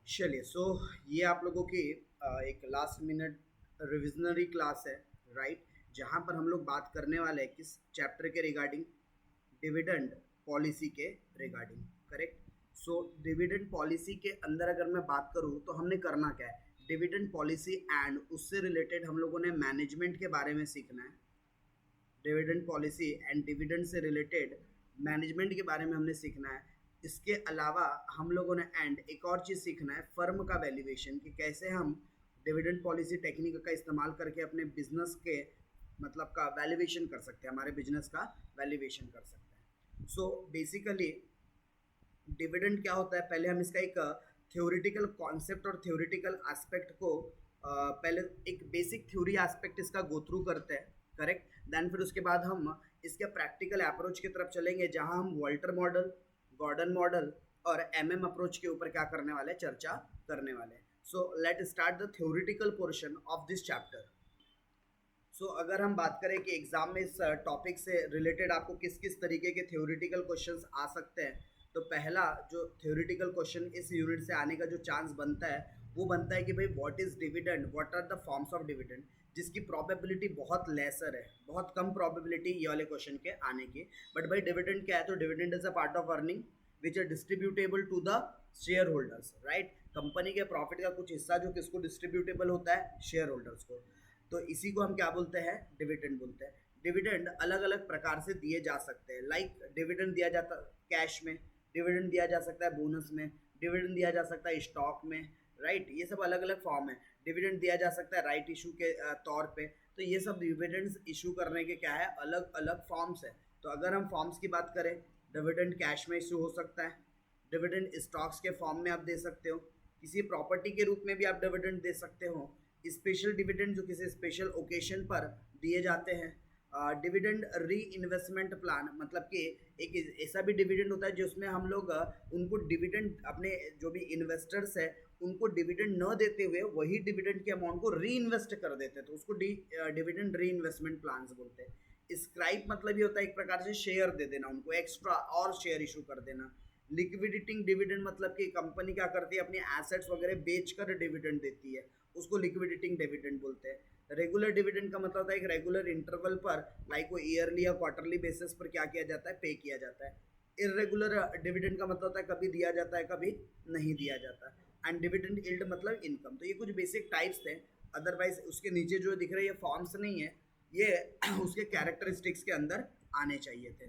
चलिए ये आप लोगों की एक लास्ट मिनट रिविजनरी क्लास है, राइट। जहाँ पर हम लोग बात करने वाले हैं किस चैप्टर के रिगार्डिंग, डिविडेंड पॉलिसी के रिगार्डिंग, करेक्ट। डिविडेंड पॉलिसी के अंदर अगर मैं बात करूँ तो हमने करना क्या है, डिविडेंड पॉलिसी एंड उससे रिलेटेड हम लोगों ने मैनेजमेंट के बारे में सीखना है। डिविडेंड पॉलिसी एंड डिविडेंड से रिलेटेड मैनेजमेंट के बारे में हमने सीखना है। इसके अलावा हम लोगों ने एंड एक और चीज़ सीखना है, फर्म का वैल्यूएशन, कि कैसे हम डिविडेंड पॉलिसी टेक्निक का इस्तेमाल करके अपने बिजनेस के मतलब का वैल्यूएशन कर सकते हैं, हमारे बिजनेस का वैल्यूएशन कर सकते हैं। बेसिकली डिविडेंड क्या होता है, पहले हम इसका एक थ्योरेटिकल कॉन्सेप्ट और थ्योरेटिकल एस्पेक्ट को पहले एक बेसिक थ्योरी एस्पेक्ट इसका गो थ्रू करते हैं, करेक्ट। देन फिर उसके बाद हम इसके प्रैक्टिकल अप्रोच की तरफ चलेंगे, जहां हम वॉल्टर मॉडल, गॉर्डन मॉडल और एमएम अप्रोच के ऊपर क्या करने वाले, चर्चा करने वाले। Let start the theoretical portion of this chapter. अगर हम बात करें कि एग्जाम में इस टॉपिक से रिलेटेड आपको किस किस तरीके के थ्योरेटिकल क्वेश्चंस आ सकते हैं, तो पहला जो थ्योरेटिकल क्वेश्चन इस यूनिट से आने का जो चांस बनता है वो बनता है कि भाई what is dividend, what are the forms of dividend, जिसकी प्रोबेबिलिटी बहुत लेसर है, बहुत कम प्रोबेबिलिटी ये वाले क्वेश्चन के आने की। बट भाई डिविडेंड क्या है, तो dividend is a part of earning which are distributable to the share holders, right. Company के प्रॉफिट का कुछ हिस्सा जो किसको डिस्ट्रीब्यूटेबल होता है, शेयर होल्डर्स को। तो इसी को हम क्या बोलते हैं, डिविडेंड बोलते हैं। डिविडेंड अलग अलग प्रकार से दिए जा सकते हैं, लाइक डिविडेंड दिया जाता कैश में, डिविडेंड दिया जा सकता है बोनस में, डिविडेंड दिया जा सकता है स्टॉक में, राइट। ये सब अलग अलग फॉर्म है। डिविडेंड दिया जा सकता है राइट इशू के तौर पे। तो ये सब डिविडेंड्स इशू करने के क्या है, अलग अलग फॉर्म्स है। तो अगर हम फॉर्म्स की बात करें, डिविडेंड कैश में इशू हो सकता है, डिविडेंड स्टॉक्स के फॉर्म में आप दे सकते हो, किसी प्रॉपर्टी के रूप में भी आप डिविडेंड दे सकते हो, स्पेशल डिविडेंड जो किसी स्पेशल ओकेशन पर दिए जाते हैं, डिविडेंड री इन्वेस्टमेंट प्लान, मतलब कि एक ऐसा भी डिविडेंड होता है जिसमें हम लोग उनको डिविडेंड, अपने जो भी इन्वेस्टर्स है उनको डिविडेंड न देते हुए वही डिविडेंड के अमाउंट को री इन्वेस्ट कर देते हैं, तो उसको डिविडेंड री इन्वेस्टमेंट प्लान बोलते हैं। स्क्राइप मतलब ये होता है एक प्रकार से शेयर दे देना उनको, एक्स्ट्रा और शेयर इशू कर देना। लिक्विडिटिंग डिविडेंड मतलब कि कंपनी क्या करती है, अपनी एसेट्स वगैरह बेचकर डिविडेंड देती है, उसको लिक्विडिटिंग डिविडेंड बोलते हैं। रेगुलर डिविडेंड का मतलब होता है एक रेगुलर इंटरवल पर, लाइक वो ईयरली या क्वार्टरली बेसिस पर क्या किया जाता है, पे किया जाता है। इरेगुलर डिविडेंड का मतलब होता है कभी दिया जाता है कभी नहीं दिया जाता। एंड डिविडेंड यील्ड मतलब इनकम। तो ये कुछ बेसिक टाइप्स थे, अदरवाइज उसके नीचे जो दिख रहे हैं ये फॉर्म्स नहीं है, ये उसके कैरेक्टरिस्टिक्स के अंदर आने चाहिए थे।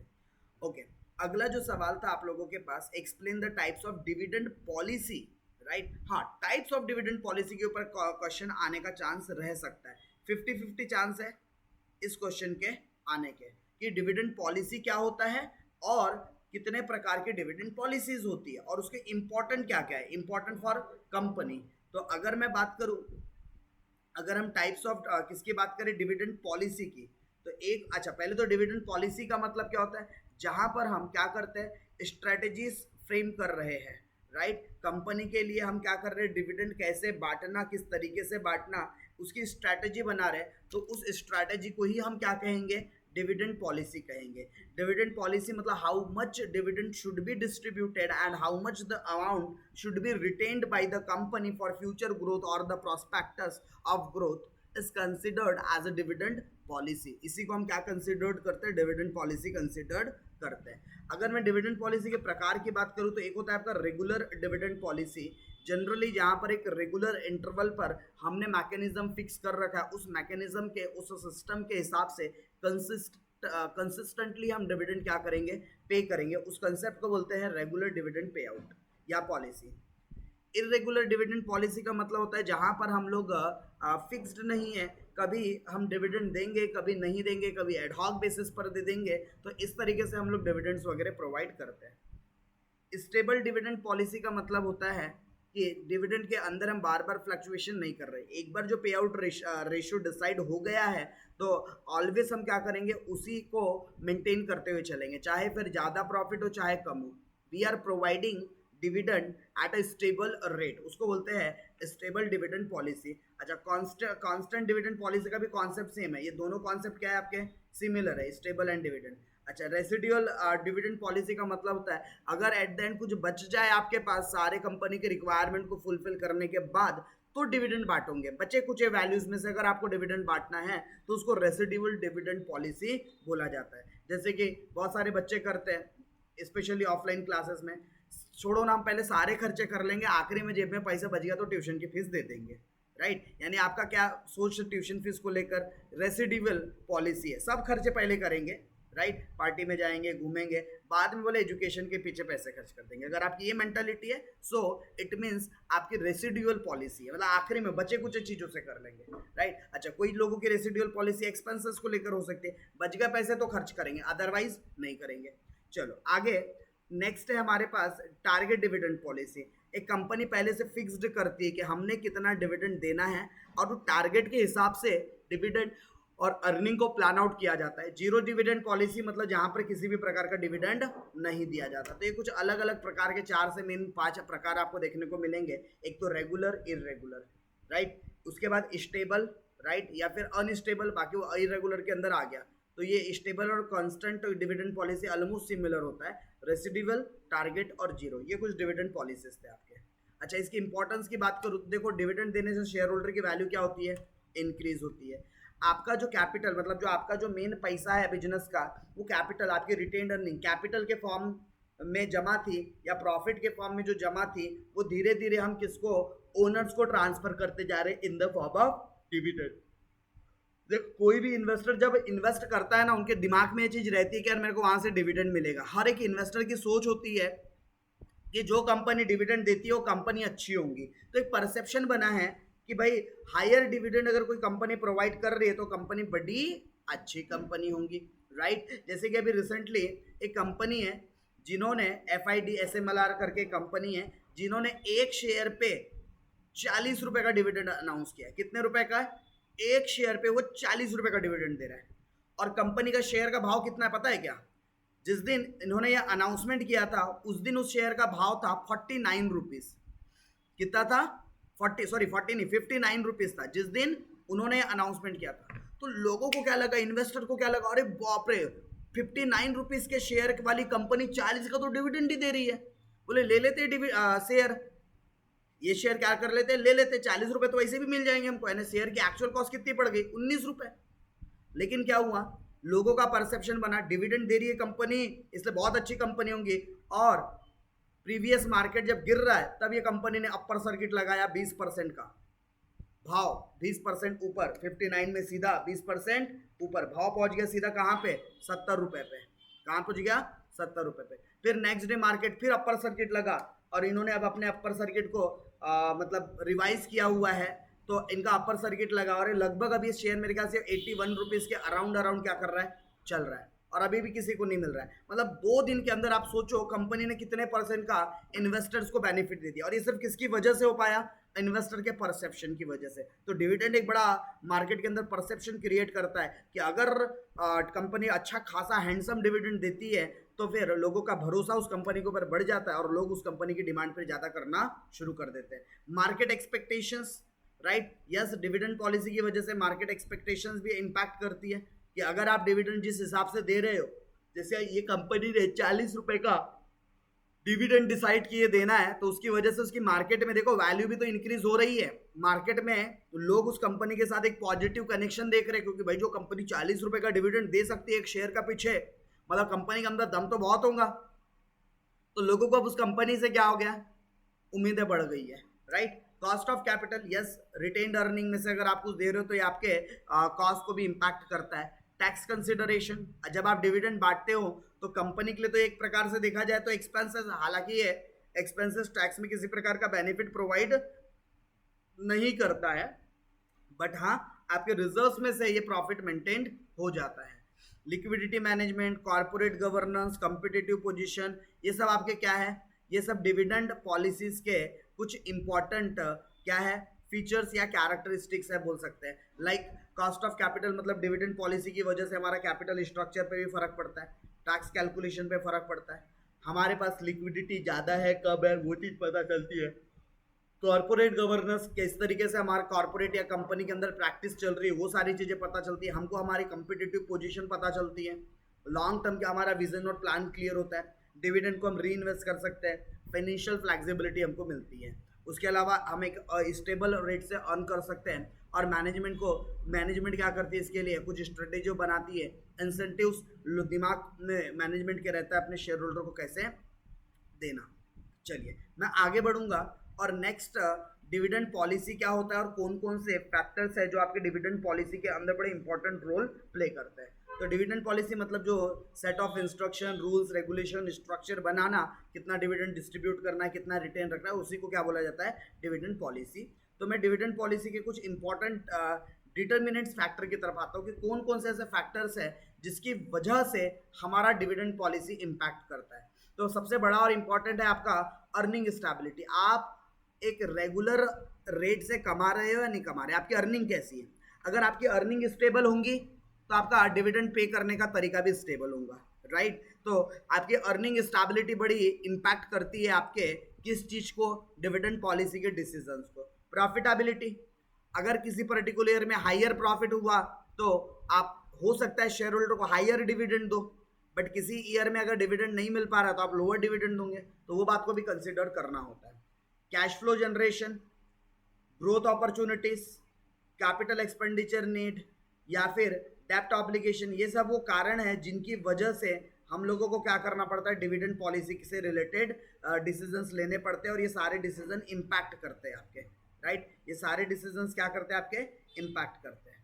ओके, अगला जो सवाल था आप लोगों के पास, explain the types of dividend policy, right. हाँ, टाइप्स ऑफ डिविडेंड पॉलिसी के ऊपर क्वेश्चन आने का चांस रह सकता है, 50-50 चांस है इस क्वेश्चन के आने के, कि डिविडेंड पॉलिसी क्या होता है और कितने प्रकार के डिविडेंड पॉलिसीज होती है और उसके इंपॉर्टेंट क्या क्या है, इंपॉर्टेंट फॉर कंपनी। तो अगर मैं बात करूं, अगर हम टाइप्स ऑफ किसकी बात करें, डिविडेंड पॉलिसी की, तो एक, अच्छा पहले तो डिविडेंड पॉलिसी का मतलब क्या होता है, जहां पर हम क्या करते हैं, स्ट्रेटेजीज फ्रेम कर रहे हैं, राइट। कंपनी के लिए हम क्या कर रहे हैं, डिविडेंड कैसे बांटना, किस तरीके से बांटना, उसकी स्ट्रैटेजी बना रहे हैं, तो उस स्ट्रैटेजी को ही हम क्या कहेंगे, डिविडेंड पॉलिसी कहेंगे। डिविडेंड पॉलिसी मतलब how much dividend should be distributed and how much the amount should be retained by the company for future growth और the prospectus of growth is considered as a dividend policy. इसी को हम क्या considered करते हैं, dividend policy considered करते हैं। अगर मैं डिविडेंड पॉलिसी के प्रकार की बात करूं तो एक होता है आपका रेगुलर डिविडेंड पॉलिसी, जनरली जहां पर एक रेगुलर इंटरवल पर हमने मैकेनिज्म फिक्स कर रखा है, उस मैकेनिज्म के, उस सिस्टम के हिसाब से कंसिस्टेंटली हम डिविडेंड क्या करेंगे, पे करेंगे। उस कंसेप्ट को बोलते हैं रेगुलर डिविडेंड पे आउट या पॉलिसी। इरेगुलर डिविडेंड पॉलिसी का मतलब होता है जहां पर हम लोग फिक्स्ड नहीं है, कभी हम डिविडेंड देंगे कभी नहीं देंगे, कभी एडहॉक बेसिस पर दे देंगे, तो इस तरीके से हम लोग डिविडेंड्स वगैरह प्रोवाइड करते हैं। स्टेबल डिविडेंड पॉलिसी का मतलब होता है कि डिविडेंड के अंदर हम बार बार फ्लक्चुएशन नहीं कर रहे, एक बार जो पे आउट रेशियो डिसाइड हो गया है तो ऑलवेज हम क्या करेंगे, उसी को मेंटेन करते हुए चलेंगे, चाहे फिर ज़्यादा प्रॉफिट हो चाहे कम हो। We are providing dividend at a stable rate, उसको बोलते हैं स्टेबल डिविडेंड पॉलिसी। अच्छा, कांस्टेंट डिविडेंड पॉलिसी का भी कॉन्सेप्ट सेम है, ये दोनों कॉन्सेप्ट क्या है आपके, सिमिलर है, स्टेबल एंड डिविडेंड। अच्छा, रेसिडुअल डिविडेंड पॉलिसी का मतलब होता है अगर एट द एंड कुछ बच जाए आपके पास सारे कंपनी के रिक्वायरमेंट को फुलफिल करने के बाद, तो डिविडेंड बांटोगे। बचे कुछ वैल्यूज में से अगर आपको डिविडेंड बांटना है तो उसको रेसिडुअल डिविडेंड पॉलिसी बोला जाता है। जैसे कि बहुत सारे बच्चे करते हैं स्पेशली ऑफलाइन क्लासेस में, छोड़ो ना, हम पहले सारे खर्चे कर लेंगे, आखिरी में जेब में पैसा बच गया तो ट्यूशन की फीस दे देंगे, राइट। यानी आपका क्या सोच ट्यूशन फीस को लेकर, रेसिडुअल पॉलिसी है, सब खर्चे पहले करेंगे, राइट। पार्टी में जाएंगे, घूमेंगे, बाद में बोले एजुकेशन के पीछे पैसे खर्च कर देंगे। अगर आपकी ये मेंटालिटी है सो इट मीन्स आपकी रेसिडुअल पॉलिसी है, मतलब आखिरी में बचे कुछ चीजों से कर लेंगे, राइट। अच्छा, कोई लोगों की रेसिडुअल पॉलिसी एक्सपेंसेस को लेकर हो सकती है, बच गए पैसे तो खर्च करेंगे, अदरवाइज नहीं करेंगे। चलो आगे, नेक्स्ट है हमारे पास टारगेट डिविडेंड पॉलिसी। एक कंपनी पहले से फिक्स्ड करती है कि हमने कितना डिविडेंड देना है और वो टारगेट के हिसाब से डिविडेंड और अर्निंग को प्लान आउट किया जाता है। जीरो डिविडेंड पॉलिसी मतलब जहां पर किसी भी प्रकार का डिविडेंड नहीं दिया जाता। तो ये कुछ अलग अलग प्रकार के 4 से मेन 5 प्रकार आपको देखने को मिलेंगे। एक तो रेगुलर, इररेगुलर, राइट, उसके बाद स्टेबल, राइट, या फिर अनस्टेबल, बाकी वो इररेगुलर के अंदर आ गया। तो ये स्टेबल और constant dividend policy almost similar होता है। रेसिडुअल, टारगेट और जीरो, ये कुछ डिविडेंड पॉलिसीज थे आपके। अच्छा, इसकी इंपॉर्टेंस की बात करूँ तो देखो, डिविडेंड देने से शेयर होल्डर की वैल्यू क्या होती है, इंक्रीज होती है। आपका जो कैपिटल, मतलब जो आपका जो मेन पैसा है बिजनेस का, वो कैपिटल आपकी रिटेन्ड अर्निंग कैपिटल के फॉर्म में जमा थी या प्रॉफिट के फॉर्म में जो जमा थी, वो धीरे धीरे हम किसको, ओनर्स को ट्रांसफर करते जा रहे in the form of dividend. देख, कोई भी इन्वेस्टर जब इन्वेस्ट करता है ना, उनके दिमाग में ये चीज रहती है कि यार मेरे को वहां से डिविडेंड मिलेगा। हर एक इन्वेस्टर की सोच होती है कि जो कंपनी डिविडेंड देती है वो कंपनी अच्छी होंगी। तो एक परसेप्शन बना है कि भाई हायर डिविडेंड अगर कोई कंपनी प्रोवाइड कर रही है तो कंपनी बड़ी अच्छी कंपनी होंगी, राइट। जैसे कि अभी रिसेंटली एक कंपनी है जिन्होंने FIDSMLR करके कंपनी है, जिन्होंने एक शेयर पे 40 रुपए का डिविडेंड अनाउंस किया। कितने रुपए का है? एक शेयर पे वो 40 रुपए का डिविडेंड दे रहा है। और कंपनी का शेयर का भाव कितना है पता है क्या? जिस दिन इन्होंने ये अनाउंसमेंट किया था उस दिन उस शेयर का भाव था 49 रुपीज। कितना था? 40 नहीं, 59 रुपीज था जिस दिन उन्होंने अनाउंसमेंट किया था। तो लोगों को क्या लगा, इन्वेस्टर को क्या लगा, अरे बाप रे, 59 रुपीज के शेयर वाली कंपनी 40 का तो डिविडेंड ही दे रही है। बोले ले लेते शेयर, ये शेयर क्या कर लेते, ले लेते, 40 रुपए तो वैसे भी मिल जाएंगे हमको। यानी शेयर की एक्चुअल कॉस्ट कितनी पड़ गई, 19 रुपए। लेकिन क्या हुआ, लोगों का परसेप्शन बना डिविडेंड दे रही है कंपनी इसलिए बहुत अच्छी कंपनी होंगी। और प्रीवियस मार्केट जब गिर रहा है तब ये कंपनी ने अपर सर्किट लगाया 20% का भाव, 20% ऊपर, 59 में सीधा 20% ऊपर भाव पहुंच गया सीधा कहां पे, 70 रुपए पे। कहां पहुंच गया, 70 रुपए पे। फिर नेक्स्ट डे मार्केट फिर अपर सर्किट लगा और इन्होंने अब अपने अपर सर्किट को मतलब रिवाइज किया हुआ है, तो इनका अपर सर्किट लगा और लगभग अभी शेयर मेरे ख्याल से 81 रुपीज के अराउंड क्या कर रहा है, चल रहा है। और अभी भी किसी को नहीं मिल रहा है। मतलब 2 दिन के अंदर आप सोचो कंपनी ने कितने परसेंट का इन्वेस्टर्स को बेनिफिट दे दिया। और ये सिर्फ किसकी वजह से हो पाया, इन्वेस्टर के परसेप्शन की वजह से। तो डिविडेंड एक बड़ा मार्केट के अंदर परसेप्शन क्रिएट करता है कि अगर कंपनी अच्छा खासा हैंडसम डिविडेंड देती है तो फिर लोगों का भरोसा उस कंपनी के ऊपर बढ़ जाता है और लोग उस कंपनी की डिमांड पर ज्यादा करना शुरू कर देते हैं। Market expectations, right, yes, dividend policy की वजह से मार्केट एक्सपेक्टेशंस भी इंपैक्ट करती है कि अगर आप डिविडेंड जिस हिसाब से दे रहे हो, जैसे ये कंपनी ने 40 रुपए का डिविडेंड डिसाइड किए देना है तो उसकी वजह से उसकी मार्केट में देखो वैल्यू भी तो इंक्रीज हो रही है। मार्केट में तो लोग उस कंपनी के साथ एक पॉजिटिव कनेक्शन देख रहे हैं क्योंकि भाई जो कंपनी 40 रुपए का डिविडेंड दे सकती है एक शेयर का पीछे, मतलब कंपनी के अंदर दम तो बहुत होगा। तो लोगों को अब उस कंपनी से क्या हो गया, उम्मीदें बढ़ गई है, right. Cost of capital, yes, retained earning में से अगर आप कुछ दे रहे हो तो ये आपके कॉस्ट को भी इंपैक्ट करता है। टैक्स कंसिडरेशन, जब आप डिविडेंड बांटते हो तो कंपनी के लिए तो एक प्रकार से देखा जाए तो एक्सपेंसेस, हालांकि ये एक्सपेंसेस टैक्स में किसी प्रकार का बेनिफिट प्रोवाइड नहीं करता है, बट हाँ आपके रिजर्व्स में से ये प्रॉफिट मेंटेन्ड हो जाता है। Liquidity management, corporate governance, competitive position, ये सब आपके क्या है, ये सब डिविडेंड पॉलिसीज के कुछ इंपॉर्टेंट क्या है, फीचर्स या कैरेक्टरिस्टिक्स है बोल सकते हैं। लाइक कॉस्ट ऑफ कैपिटल, मतलब डिविडेंड पॉलिसी की वजह से हमारा कैपिटल स्ट्रक्चर पे भी फर्क पड़ता है, टैक्स कैलकुलेशन पे फर्क पड़ता है, हमारे पास लिक्विडिटी ज़्यादा है कब है वो चीज़ पता चलती है। कॉर्पोरेट गवर्नेंस, किस तरीके से हमारा कॉर्पोरेट या कंपनी के अंदर प्रैक्टिस चल रही है वो सारी चीज़ें पता चलती है, हमको हमारी कॉम्पिटिटिव पोजीशन पता चलती है, लॉन्ग टर्म का हमारा विजन और प्लान क्लियर होता है, डिविडेंड को हम री इन्वेस्ट कर सकते हैं, फाइनेंशियल फ्लेक्सिबिलिटी हमको मिलती है। उसके अलावा हम एक स्टेबल रेट से अर्न कर सकते हैं। और मैनेजमेंट क्या करती है इसके लिए, कुछ स्ट्रेटेजी बनाती है, इंसेंटिव्स दिमाग में मैनेजमेंट के रहता है अपने शेयर होल्डर को कैसे देना। चलिए मैं आगे बढ़ूंगा और नेक्स्ट डिविडेंड पॉलिसी क्या होता है और कौन कौन से फैक्टर्स है जो आपके डिविडेंड पॉलिसी के अंदर बड़े इंपॉर्टेंट रोल प्ले करते हैं। तो डिविडेंड पॉलिसी मतलब जो set of instruction, rules, regulation, structure बनाना, कितना डिविडेंड डिस्ट्रीब्यूट करना है, कितना रिटेन रखना है, उसी को क्या बोला जाता है, डिविडेंड पॉलिसी। तो मैं डिविडेंड पॉलिसी के कुछ इंपॉर्टेंट डिटर्मिनेंट्स फैक्टर की तरफ आता हूँ कि कौन कौन से ऐसे फैक्टर्स है जिसकी वजह से हमारा डिविडेंड पॉलिसी इम्पैक्ट करता है। तो सबसे बड़ा और इम्पॉर्टेंट है आपका अर्निंग स्टेबिलिटी। आप एक रेगुलर रेट से कमा रहे हो या नहीं कमा रहे, आपकी अर्निंग कैसी है। अगर आपकी अर्निंग स्टेबल होंगी तो आपका डिविडेंड पे करने का तरीका भी स्टेबल होगा, राइट। तो आपकी अर्निंग स्टेबिलिटी बड़ी इम्पैक्ट करती है आपके किस चीज को, डिविडेंड पॉलिसी के डिसीजंस को। प्रॉफिटेबिलिटी, अगर किसी पर्टिकुलर ईयर में हायर प्रॉफिट हुआ तो आप हो सकता है शेयर होल्डर को हायर डिविडेंड दो, बट किसी ईयर में अगर डिविडेंड नहीं मिल पा रहा तो आप लोअर डिविडेंड दोगे, तो वो बात को भी कंसिडर करना होता है। Cash flow generation, growth opportunities, capital expenditure need या फिर डेप्ट ऑब्लिगेशन, ये सब वो कारण है जिनकी वजह से हम लोगों को क्या करना पड़ता है, डिविडेंड पॉलिसी से रिलेटेड डिसीजंस लेने पड़ते हैं। और ये सारे डिसीजन इम्पैक्ट करते हैं आपके, राइट। ये सारे डिसीजंस क्या करते हैं, आपके इम्पैक्ट करते हैं।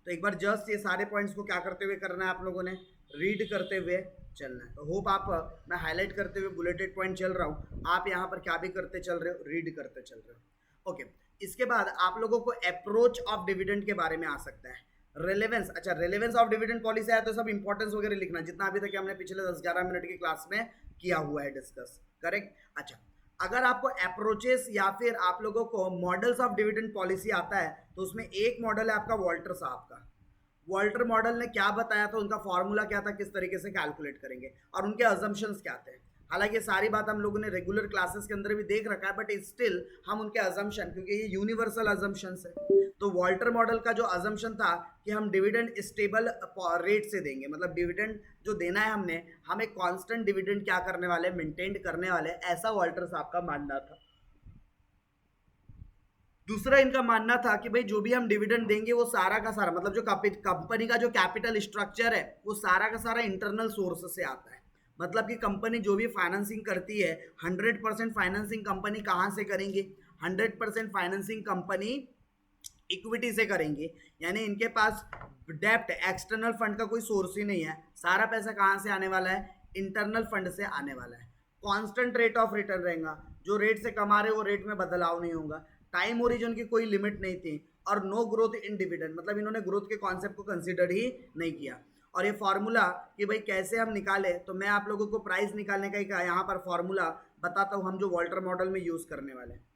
तो एक बार जस्ट ये सारे पॉइंट्स को क्या करते हुए करना है, आप लोगों ने रीड करते हुए चलना है। तो होप आप, मैं हाईलाइट करते हुए बुलेटेड पॉइंट चल रहा हूँ, आप यहाँ पर क्या भी करते चल रहे हो, रीड करते चल रहे हो। ओके, इसके बाद आप लोगों को अप्रोच ऑफ डिविडेंड के बारे में आ सकता है। रेलेवेंस, अच्छा रेलेवेंस ऑफ डिविडेंड पॉलिसी है तो सब इंपॉर्टेंस वगैरह लिखना जितना अभी तक हमने पिछले 10-11 मिनट की क्लास में किया हुआ है डिस्कस, करेक्ट। अच्छा, अगर आपको अप्रोचेस या फिर आप लोगों को मॉडल्स ऑफ डिविडेंड पॉलिसी आता है तो उसमें एक मॉडल है आपका वॉल्टर साहब का। वॉल्टर मॉडल ने क्या बताया था, उनका फॉर्मूला क्या था, किस तरीके से कैलकुलेट करेंगे और उनके अजम्पशंस क्या थे। हालांकि सारी बात हम लोगों ने रेगुलर क्लासेस के अंदर भी देख रखा है, बट स्टिल हम उनके अजम्पशन, क्योंकि ये यूनिवर्सल अजम्पशंस है। तो वॉल्टर मॉडल का जो अजम्पशन था कि हम डिविडेंड स्टेबल रेट से देंगे, मतलब डिविडेंड जो देना है हमने, हम एक कांस्टेंट डिविडेंड क्या करने वाले, मेंटेन करने वाले, ऐसा वॉल्टर साहब का मानना था। दूसरा इनका मानना था कि भाई जो भी हम डिविडेंड देंगे वो सारा का सारा, मतलब जो कंपनी का जो कैपिटल स्ट्रक्चर है वो सारा का सारा इंटरनल सोर्स से आता है। मतलब कि कंपनी जो भी फाइनेंसिंग करती है 100% फाइनेंसिंग कंपनी कहाँ से करेंगी, 100% फाइनेंसिंग कंपनी इक्विटी से करेंगे। यानी इनके पास डेप्ट, एक्सटर्नल फंड का कोई सोर्स ही नहीं है, सारा पैसा कहाँ से आने वाला है, इंटरनल फंड से आने वाला है। कांस्टेंट रेट ऑफ रिटर्न रहेगा, जो रेट से कमा रहे हो रेट में बदलाव नहीं होगा। टाइम ओरिजिन की कोई लिमिट नहीं थी और नो ग्रोथ इन डिविडेंड, मतलब इन्होंने ग्रोथ के कॉन्सेप्ट को कंसिडर ही नहीं किया। और ये फार्मूला कि भाई कैसे हम निकाले, तो मैं आप लोगों को प्राइस निकालने का ही यहाँ पर फार्मूला बताता हूँ, हम जो वॉल्टर मॉडल में यूज करने वाले हैं।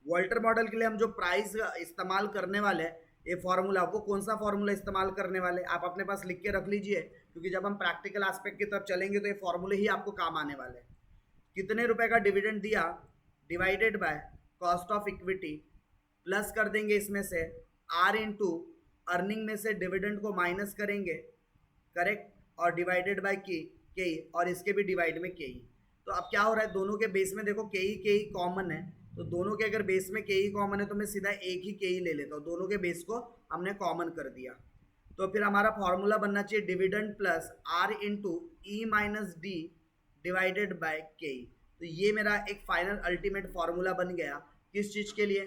वॉल्टर मॉडल के लिए हम जो प्राइस इस्तेमाल करने वाले हैं, ये फार्मूला, वो कौन सा फार्मूला इस्तेमाल करने वाले आप अपने पास लिख के रख लीजिए, क्योंकि जब हम प्रैक्टिकल एस्पेक्ट की तरफ चलेंगे तो ये फार्मूले ही आपको काम आने वाले हैं। कितने रुपए का डिविडेंड दिया divided by cost of equity, plus कर देंगे इसमें से आर इंटू अर्निंग में से डिविडेंड को माइनस करेंगे, करेक्ट, और डिवाइडेड बाय के, और इसके भी डिवाइड में के। तो अब क्या हो रहा है, दोनों के बेस में देखो के कॉमन है, तो दोनों के अगर बेस में के कॉमन है तो मैं सीधा एक ही के ले लेता हूँ, दोनों के बेस को हमने कॉमन कर दिया। तो फिर हमारा फॉर्मूला बनना चाहिए dividend plus R into E minus D divided by K. तो ये मेरा एक फाइनल अल्टीमेट फॉर्मूला बन गया, किस चीज़ के लिए,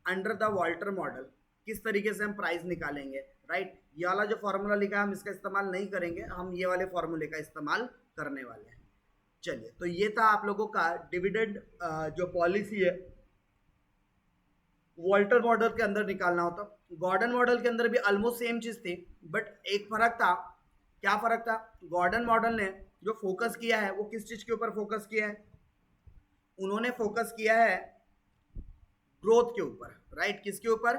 अंडर द वॉल्टर मॉडल, किस तरीके से हम प्राइस निकालेंगे, राइट। ये वाला जो फॉर्मूला लिखा है हम इसका इस्तेमाल नहीं करेंगे, हम ये वाले फॉर्मूले का इस्तेमाल करने वाले हैं। चलिए, तो ये था आप लोगों का डिविडेंड जो पॉलिसी है वॉल्टर मॉडल के अंदर निकालना होता। गॉर्डन मॉडल के अंदर भी ऑलमोस्ट सेम चीज़ थी, बट एक फर्क था। क्या फर्क था, गॉर्डन मॉडल ने जो फोकस किया है वो किस चीज़ के ऊपर फोकस किया है, उन्होंने फोकस किया है ग्रोथ के ऊपर, राइट। किसके ऊपर,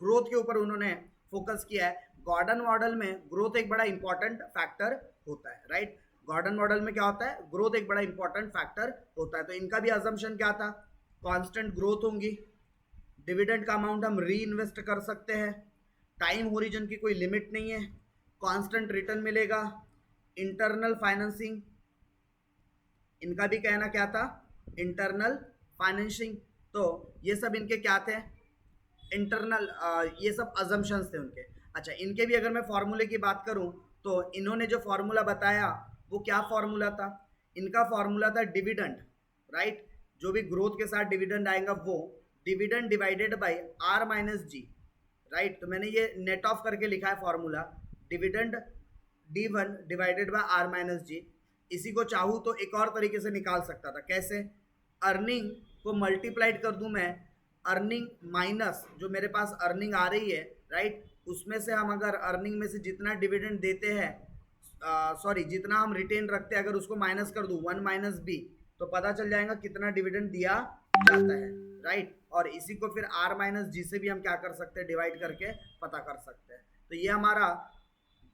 ग्रोथ के ऊपर उन्होंने फोकस किया है। गॉर्डन मॉडल में ग्रोथ एक बड़ा इंपॉर्टेंट फैक्टर होता है, राइट। गॉर्डन मॉडल में क्या होता है, ग्रोथ एक बड़ा इंपॉर्टेंट फैक्टर होता है। तो इनका भी अजम्पशन क्या था, कांस्टेंट ग्रोथ होंगी, डिविडेंड का अमाउंट हम री इन्वेस्ट कर सकते हैं, टाइम होरिजन की कोई लिमिट नहीं है, कांस्टेंट रिटर्न मिलेगा, इंटरनल फाइनेंसिंग, इनका भी कहना क्या था, इंटरनल फाइनेंसिंग। तो ये सब इनके क्या थे, इंटरनल, ये सब अजम्पशंस थे उनके। अच्छा, इनके भी अगर मैं फॉर्मूले की बात करूं तो इन्होंने जो फॉर्मूला बताया वो क्या फॉर्मूला था, इनका फॉर्मूला था डिविडेंड, राइट। जो भी ग्रोथ के साथ डिविडेंड आएगा वो dividend divided by R minus G, right. तो मैंने ये नेट ऑफ करके लिखा है formula, dividend D1 divided by R minus G. इसी को चाहूँ तो एक और तरीके से निकाल सकता था, कैसे, अर्निंग को मल्टीप्लाइड कर दूं मैं, अर्निंग माइनस जो मेरे पास अर्निंग आ रही है, राइट, उसमें से हम अगर अर्निंग में से जितना डिविडेंड देते हैं, सॉरी जितना हम रिटेन रखते हैं, अगर उसको माइनस कर दूं 1 माइनस बी, तो पता चल जाएगा कितना डिविडेंड दिया जाता है, राइट। और इसी को फिर आर माइनस जी से भी हम क्या कर सकते हैं, डिवाइड करके पता कर सकते हैं। तो ये हमारा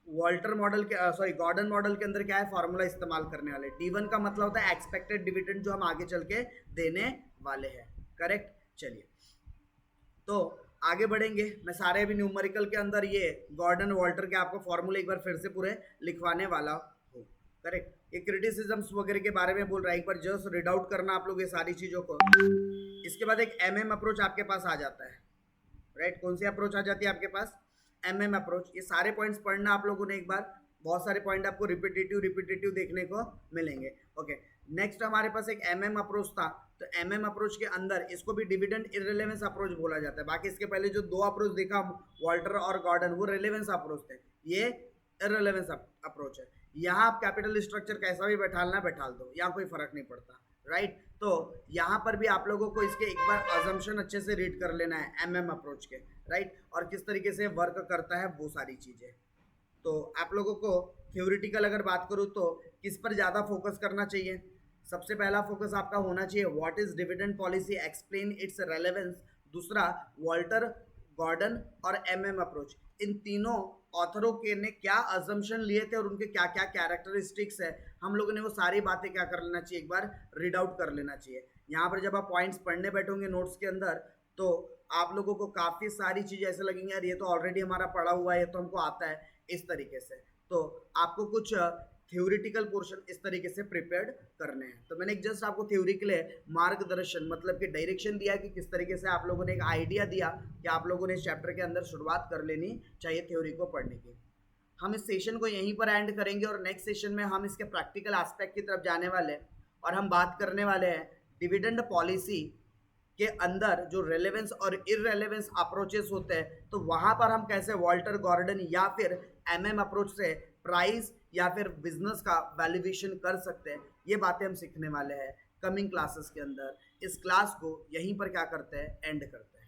वॉल्टर मॉडल के, सॉरी गॉर्डन मॉडल के अंदर क्या है, फॉर्मूला इस्तेमाल करने वाले। D1 का मतलब होता है एक्सपेक्टेड डिविडेंड जो हम आगे चल के देने वाले हैं, करेक्ट। चलिए तो आगे बढ़ेंगे, मैं सारे भी न्यूमेरिकल के अंदर ये गॉर्डन वॉल्टर के आपको फॉर्मूले एक बार फिर से पूरे लिखवाने वाला हूँ, करेक्ट। ये क्रिटिसिज्म्स वगैरह के बारे में बोल रहा है, एक बार जस्ट रीड आउट करना आप लोग ये सारी चीज़ों को। इसके बाद एक MM अप्रोच आपके पास आ जाता है, राइट। कौन सी अप्रोच आ जाती है आपके पास, MM अप्रोच। ये सारे पॉइंट्स पढ़ना आप लोगों ने एक बार, बहुत सारे पॉइंट आपको रिपीटेटिव देखने को मिलेंगे, ओके। नेक्स्ट हमारे पास एक MM अप्रोच था, तो MM अप्रोच के अंदर इसको भी डिविडेंड इररिलेवेंस अप्रोच बोला जाता है। बाकी इसके पहले जो दो अप्रोच देखा वॉल्टर और गॉर्डन, वो रिलेवेंस अप्रोच थे, ये इररिलेवेंस अप्रोच है। यहाँ आप कैपिटल स्ट्रक्चर कैसा भी बैठालना बैठाल दो, यहाँ कोई फर्क नहीं पड़ता, राइट। तो यहाँ पर भी आप लोगों को इसके एक बार अजम्पशन अच्छे से रीड कर लेना है MM अप्रोच के, राइट, और किस तरीके से वर्क करता है वो सारी चीज़ें। तो आप लोगों को थ्योरेटिकल अगर बात करूँ तो किस पर ज़्यादा फोकस करना चाहिए, सबसे पहला फोकस आपका होना चाहिए what is dividend policy, explain it's relevance. दूसरा वॉल्टर, गॉर्डन और MM अप्रोच, इन तीनों ऑथरों के ने क्या अजम्पशन लिए थे और उनके क्या क्या कैरेक्टरिस्टिक्स है, हम लोगों ने वो सारी बातें क्या कर लेना चाहिए, एक बार रीड आउट कर लेना चाहिए। यहाँ पर जब आप पॉइंट्स पढ़ने बैठोगे नोट्स के अंदर, तो आप लोगों को काफ़ी सारी चीज़ें ऐसे लगेंगी यार ये तो ऑलरेडी हमारा पढ़ा हुआ है, ये तो हमको आता है, इस तरीके से। तो आपको कुछ थ्योरेटिकल पोर्शन इस तरीके से प्रिपेयर्ड करने हैं। तो मैंने एक जस्ट आपको थ्योरी के लिए मार्गदर्शन मतलब कि डायरेक्शन दिया कि किस तरीके से आप लोगों ने एक आइडिया दिया कि आप लोगों ने इस चैप्टर के अंदर शुरुआत कर लेनी चाहिए थ्योरी को पढ़ने की। हम इस सेशन को यहीं पर एंड करेंगे और नेक्स्ट सेशन में हम इसके प्रैक्टिकल एस्पेक्ट की तरफ जाने वाले हैं और हम बात करने वाले हैं डिविडेंड पॉलिसी के अंदर जो रेलेवेंस और इररेलेवेंस अप्रोचेस होते हैं, तो वहाँ पर हम कैसे वॉल्टर, गॉर्डन या फिर MM अप्रोच से प्राइस या फिर बिजनेस का वैल्यूएशन कर सकते हैं, ये बातें हम सीखने वाले हैं कमिंग क्लासेस के अंदर। इस क्लास को यहीं पर क्या करते हैं, एंड करते हैं।